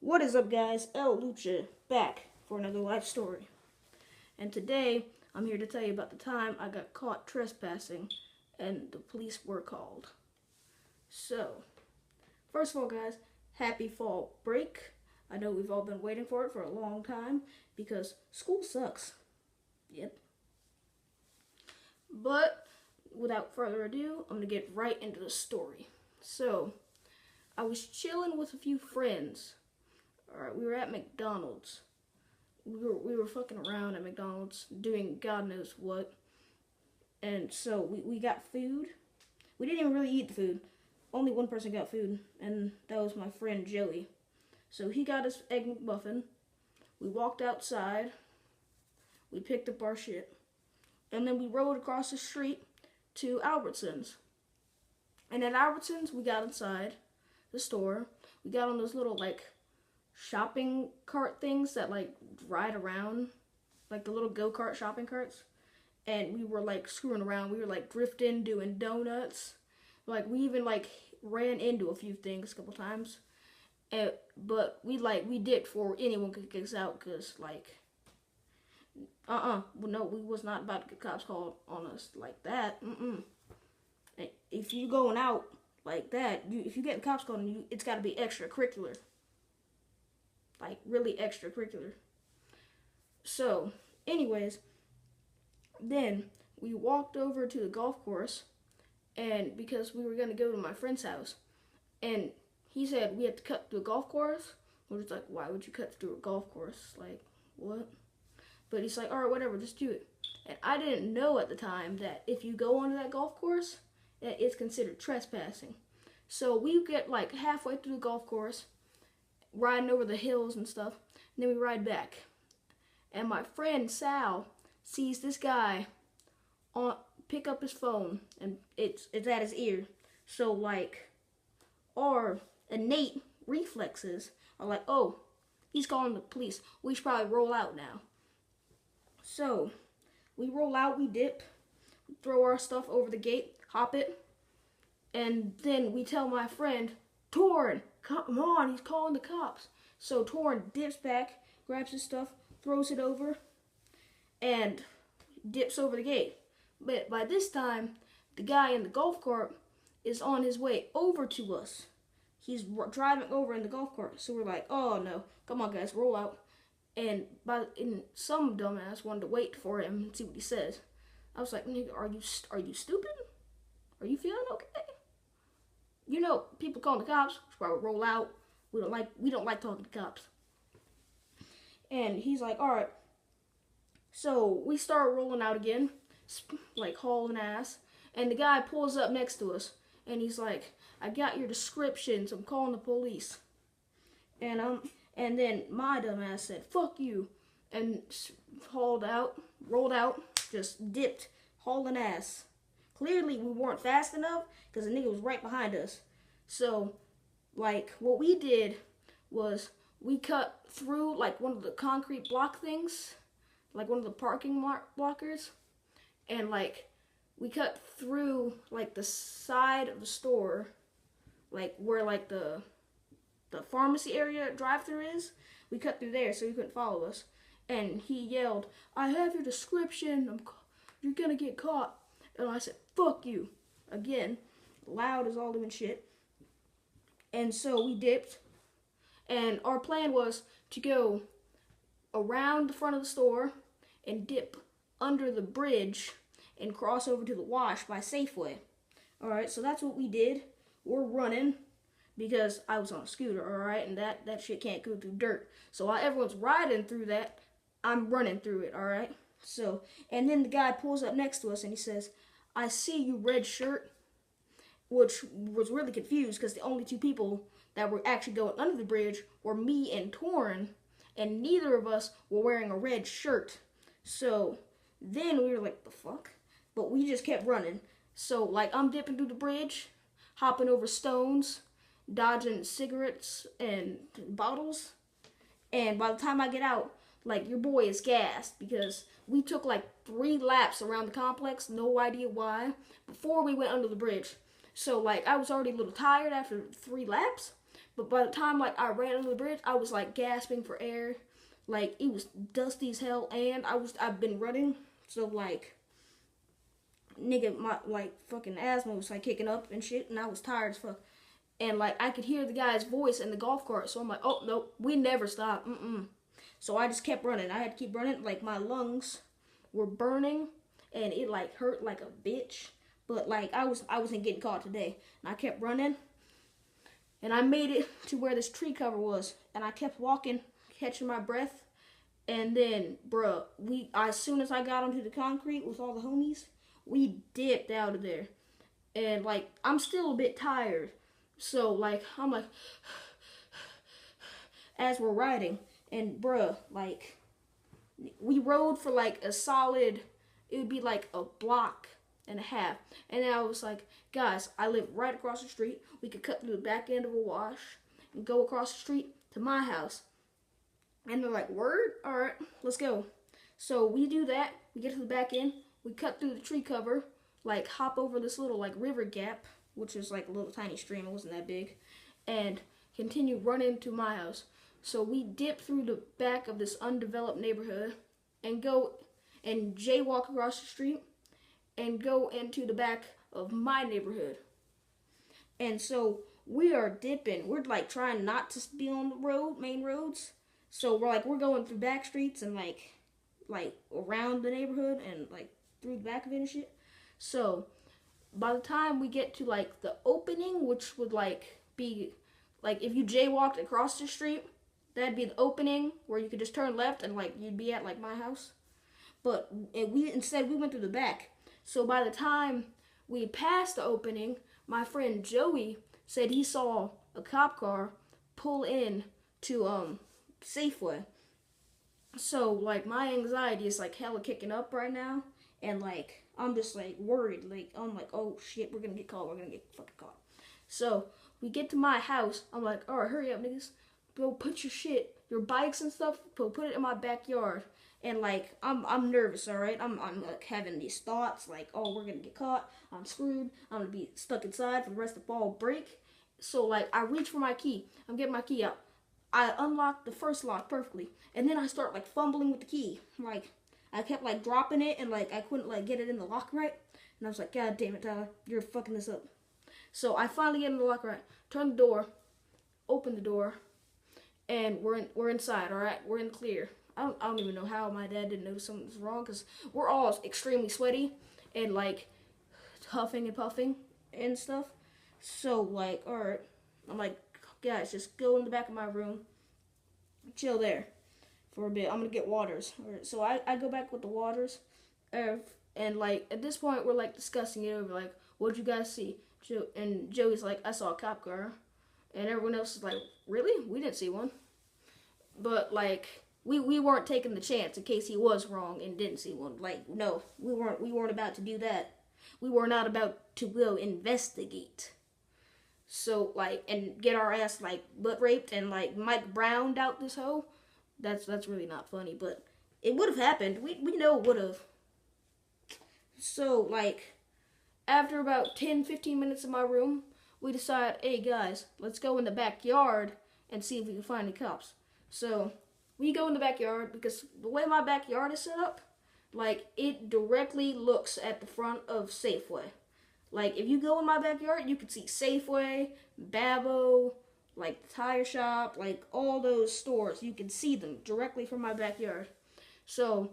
What is up, guys? El Lucha back for another life story. And today, I'm here to tell you about the time I got caught trespassing and the police were called. So, first of all, guys, happy fall break. I know we've all been waiting for it for a long time because school sucks. Yep. But, without further ado, I'm going to get right into the story. So, I was chilling with a few friends. Alright, we were at McDonald's. We were fucking around at McDonald's doing God knows what. And so we got food. We didn't even really eat the food. Only one person got food, and that was my friend Joey. So he got his Egg McMuffin. We walked outside. We picked up our shit. And then we rode across the street to Albertsons. And at Albertsons, we got inside the store. We got on those little, shopping cart things that ride around, like the little go-kart shopping carts, and we were screwing around. We were drifting, doing donuts, we even ran into a few things a couple times, but we dipped before anyone could get us out, because well, no, we was not about to get cops called on us like that. If you going out like that, if you get cops called on you, it's got to be extracurricular. Really extracurricular. So, anyways, then we walked over to the golf course, and because we were going to go to my friend's house, and he said we had to cut through a golf course. We were just like, why would you cut through a golf course? What? But he's like, alright, whatever, just do it. And I didn't know at the time that if you go onto that golf course, that it's considered trespassing. So we get halfway through the golf course, riding over the hills and stuff, and then we ride back. And my friend Sal sees this guy pick up his phone, and it's at his ear. So our innate reflexes are like, oh, he's calling the police. We should probably roll out now. So we roll out, we dip, throw our stuff over the gate, hop it, and then we tell my friend, Torn, come on, he's calling the cops. So Torn dips back, grabs his stuff, throws it over, and dips over the gate. But by this time, the guy in the golf cart is on his way over to us. He's driving over in the golf cart. So we're like, oh no, come on guys, roll out. And some dumbass wanted to wait for him and see what he says. I was like, nigga, are you stupid? Are you feeling okay? You know, people calling the cops, probably roll out. We don't like talking to cops. And he's like, all right. So we start rolling out again, hauling ass. And the guy pulls up next to us, and he's like, I got your descriptions. I'm calling the police. And then my dumb ass said, fuck you, and rolled out, just dipped, hauling ass. Clearly, we weren't fast enough because the nigga was right behind us. So, what we did was we cut through, one of the concrete block things, one of the parking blockers, and, we cut through, the side of the store, where, the pharmacy area drive-thru is. We cut through there so he couldn't follow us. And he yelled, I have your description. You're gonna get caught. And I said, fuck you. Again, loud as all doing shit. And so we dipped. And our plan was to go around the front of the store and dip under the bridge and cross over to the wash by Safeway. Alright, so that's what we did. We're running because I was on a scooter, alright? And that shit can't go through dirt. So while everyone's riding through that, I'm running through it, alright? So, and then the guy pulls up next to us and he says, I see you, red shirt, which was really confused because the only two people that were actually going under the bridge were me and Torn, and neither of us were wearing a red shirt. So then we were like, the fuck? But we just kept running. So, I'm dipping through the bridge, hopping over stones, dodging cigarettes and bottles, and by the time I get out, your boy is gassed because we took 3 laps around the complex, no idea why, before we went under the bridge. So I was already a little tired after 3 laps, But by the time like I ran under the bridge, I was like gasping for air. Like it was dusty as hell, and I've been running, so like nigga, my like fucking asthma was like kicking up and shit, and I was tired as fuck. And like I could hear the guy's voice in the golf cart, so I'm like, oh no, we never stop. So I just kept running. I had to keep running. Like my lungs were burning, and it like hurt like a bitch. But like I wasn't getting caught today, and I kept running, and I made it to where this tree cover was, and I kept walking, catching my breath, and then, bruh, as soon as I got onto the concrete with all the homies, we dipped out of there, and like I'm still a bit tired, so like I'm like, as we're riding, and bruh, like we rode for like a solid, it would be like a block and a half, and then I was like, guys, I live right across the street. We could cut through the back end of a wash and go across the street to my house. And they're like, word? All right, let's go. So we do that. We get to the back end. We cut through the tree cover, like hop over this little like river gap, which is like a little tiny stream. It wasn't that big, and continue running to my house. So we dip through the back of this undeveloped neighborhood and go and jaywalk across the street and go into the back of my neighborhood. And so we are dipping. We're like trying not to be on the main roads. So we're going through back streets and like around the neighborhood and like through the back of it and shit. So by the time we get to like the opening, which would like be like if you jaywalked across the street, that'd be the opening where you could just turn left and like you'd be at like my house. But we went through the back. So by the time we passed the opening, my friend Joey said he saw a cop car pull in to Safeway. So like my anxiety is like hella kicking up right now, and like I'm just like worried. Like I'm like, oh shit, we're gonna get caught. We're gonna get fucking caught. So we get to my house. I'm like, all right, hurry up, niggas. Go put your shit, your bikes and stuff. Put it in my backyard. And like I'm nervous, all right. I'm like having these thoughts like, oh, we're gonna get caught. I'm screwed. I'm gonna be stuck inside for the rest of the fall break. So like I reach for my key. I'm getting my key out. I unlock the first lock perfectly, and then I start like fumbling with the key. Like I kept like dropping it, and like I couldn't like get it in the lock right. And I was like, God damn it, Tyler, you're fucking this up. So I finally get in the lock right. Turn the door, open the door, and we're inside. All right, we're in the clear. I don't even know how my dad didn't know something was wrong, because we're all extremely sweaty and like huffing and puffing and stuff. So like, all right, I'm like, guys, just go in the back of my room, chill there for a bit. I'm gonna get waters. All right, so I go back with the waters, and like at this point we're like discussing it over. Like, what'd you guys see? And Joey's like, I saw a cop car, and everyone else is like, really? We didn't see one. But like we weren't taking the chance in case he was wrong and didn't see one. Like, no, we weren't about to do that. We were not about to go investigate. So like, and get our ass like butt raped and like Mike Browned out this hoe. That's really not funny, but it would have happened. We know it would have. So like, after about 10-15 minutes in my room, we decide, hey guys, let's go in the backyard and see if we can find the cops. So we go in the backyard, because the way my backyard is set up, like it directly looks at the front of Safeway. Like if you go in my backyard, you can see Safeway, Babo, like the tire shop, like all those stores. You can see them directly from my backyard. So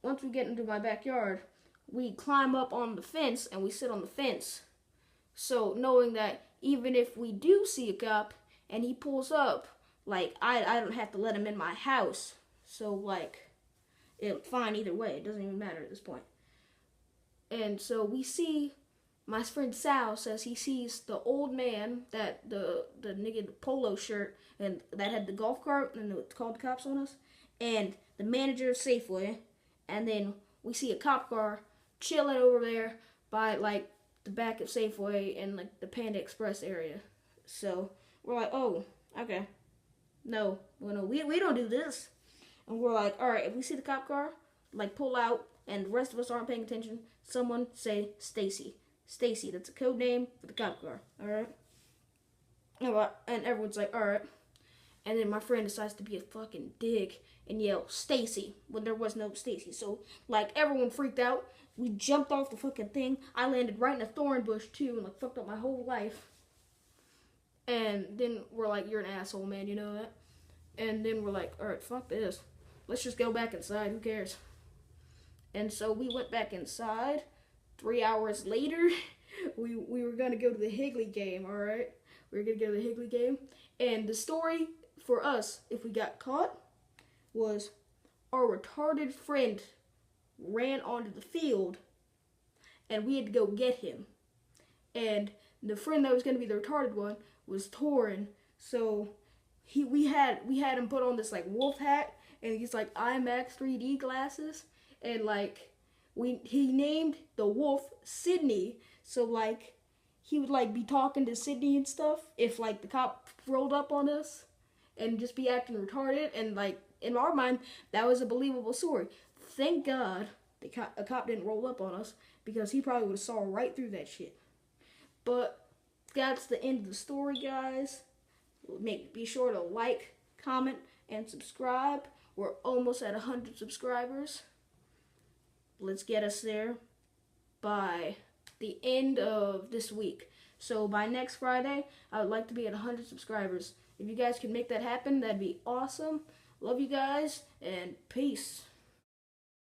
once we get into my backyard, we climb up on the fence and we sit on the fence. So knowing that even if we do see a cop and he pulls up, like I don't have to let him in my house. So like it's fine either way. It doesn't even matter at this point. And so we see, my friend Sal says he sees the old man, that the nigga, the polo shirt, and that had the golf cart and it called the cops on us, and the manager of Safeway, and then we see a cop car chilling over there by like the back of Safeway and like the Panda Express area. So we're like, oh, okay. No, we don't do this. And we're like, all right, if we see the cop car, like pull out, and the rest of us aren't paying attention, someone say Stacy. Stacy, that's a code name for the cop car, all right? And everyone's like, all right. And then my friend decides to be a fucking dick and yell, Stacy, when there was no Stacy. So, like, everyone freaked out. We jumped off the fucking thing. I landed right in a thorn bush, too, and, like, fucked up my whole life. And then we're like, you're an asshole, man, you know that? And then we're like, all right, fuck this. Let's just go back inside. Who cares? And so we went back inside. 3 hours later, we were going to go to the Higley game, all right? We were going to go to the Higley game. And the story for us, if we got caught, was our retarded friend ran onto the field, and we had to go get him. And the friend that was going to be the retarded one was Torin, so we had him put on this like wolf hat and these like IMAX 3D glasses, and like he named the wolf Sydney, so like he would like be talking to Sydney and stuff if like the cop rolled up on us and just be acting retarded, and like in our mind that was a believable story. Thank God a cop didn't roll up on us, because he probably would have saw right through that shit. But that's the end of the story, guys. Be sure to like, comment, and subscribe. We're almost at 100 subscribers. Let's get us there by the end of this week. So by next Friday, I would like to be at 100 subscribers. If you guys can make that happen, that'd be awesome. Love you guys, and peace.